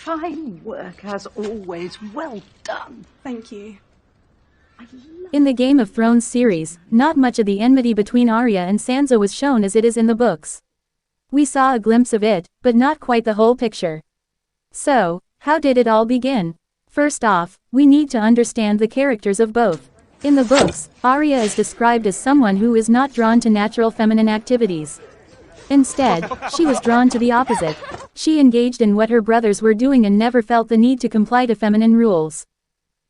Fine work, as always. Well done. Thank you. In the Game of Thrones series, not much of the enmity between Arya and Sansa was shown as it is in the books. We saw a glimpse of it, but not quite the whole picture. So, how did it all begin? First off, we need to understand the characters of both. In the books, Arya is described as someone who is not drawn to natural feminine activities. Instead, she was drawn to the opposite. She engaged in what her brothers were doing and never felt the need to comply to feminine rules.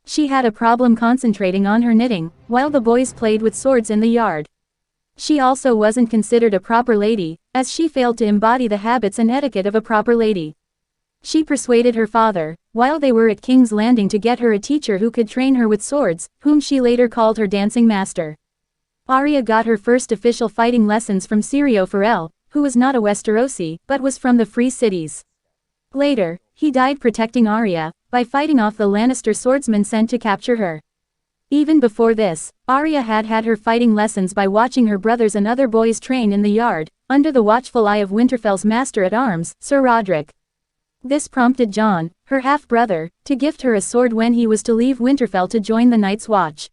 She had a problem concentrating on her knitting, while the boys played with swords in the yard. She also wasn't considered a proper lady, as she failed to embody the habits and etiquette of a proper lady. She persuaded her father, while they were at King's Landing, to get her a teacher who could train her with swords, whom she later called her dancing master. Arya got her first official fighting lessons from Syrio Forel, who was not a Westerosi, but was from the Free Cities. Later, he died protecting Arya, by fighting off the Lannister swordsmen sent to capture her. Even before this, Arya had her fighting lessons by watching her brothers and other boys train in the yard, under the watchful eye of Winterfell's master-at-arms, Sir Roderick. This prompted Jon, her half-brother, to gift her a sword when he was to leave Winterfell to join the Night's Watch.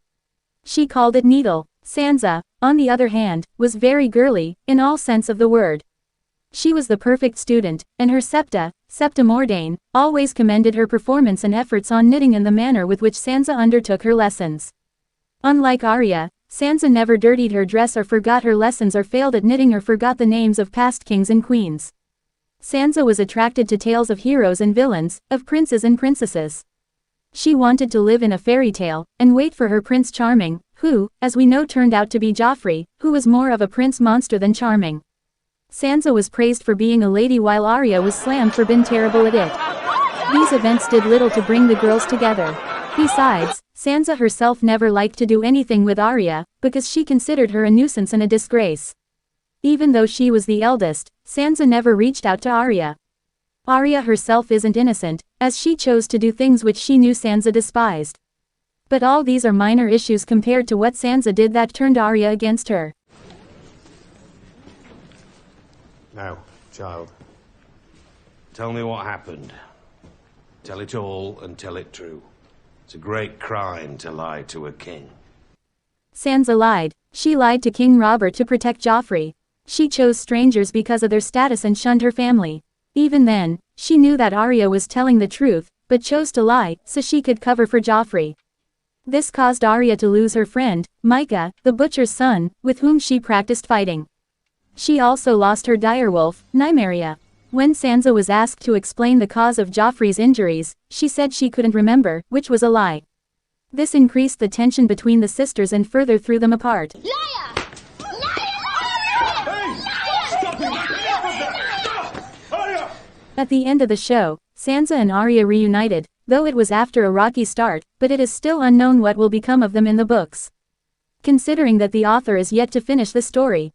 She called it Needle. Sansa, on the other hand, was very girly, in all sense of the word. She was the perfect student, and her Septa Mordain, always commended her performance and efforts on knitting and the manner with which Sansa undertook her lessons. Unlike Arya, Sansa never dirtied her dress or forgot her lessons or failed at knitting or forgot the names of past kings and queens. Sansa was attracted to tales of heroes and villains, of princes and princesses. She wanted to live in a fairy tale, and wait for her Prince Charming, who, as we know, turned out to be Joffrey, who was more of a prince monster than charming. Sansa was praised for being a lady while Arya was slammed for being terrible at it. These events did little to bring the girls together. Besides, Sansa herself never liked to do anything with Arya, because she considered her a nuisance and a disgrace. Even though she was the eldest, Sansa never reached out to Arya. Arya herself isn't innocent, as she chose to do things which she knew Sansa despised. But all these are minor issues compared to what Sansa did that turned Arya against her. Now, child, tell me what happened. Tell it all and tell it true. It's a great crime to lie to a king. Sansa lied. She lied to King Robert to protect Joffrey. She chose strangers because of their status and shunned her family. Even then, she knew that Arya was telling the truth, but chose to lie, so she could cover for Joffrey. This caused Arya to lose her friend, Micah, the butcher's son, with whom she practiced fighting. She also lost her direwolf, Nymeria. When Sansa was asked to explain the cause of Joffrey's injuries, she said she couldn't remember, which was a lie. This increased the tension between the sisters and further threw them apart. Liar! At the end of the show, Sansa and Arya reunited, though it was after a rocky start, but it is still unknown what will become of them in the books. Considering that the author is yet to finish the story,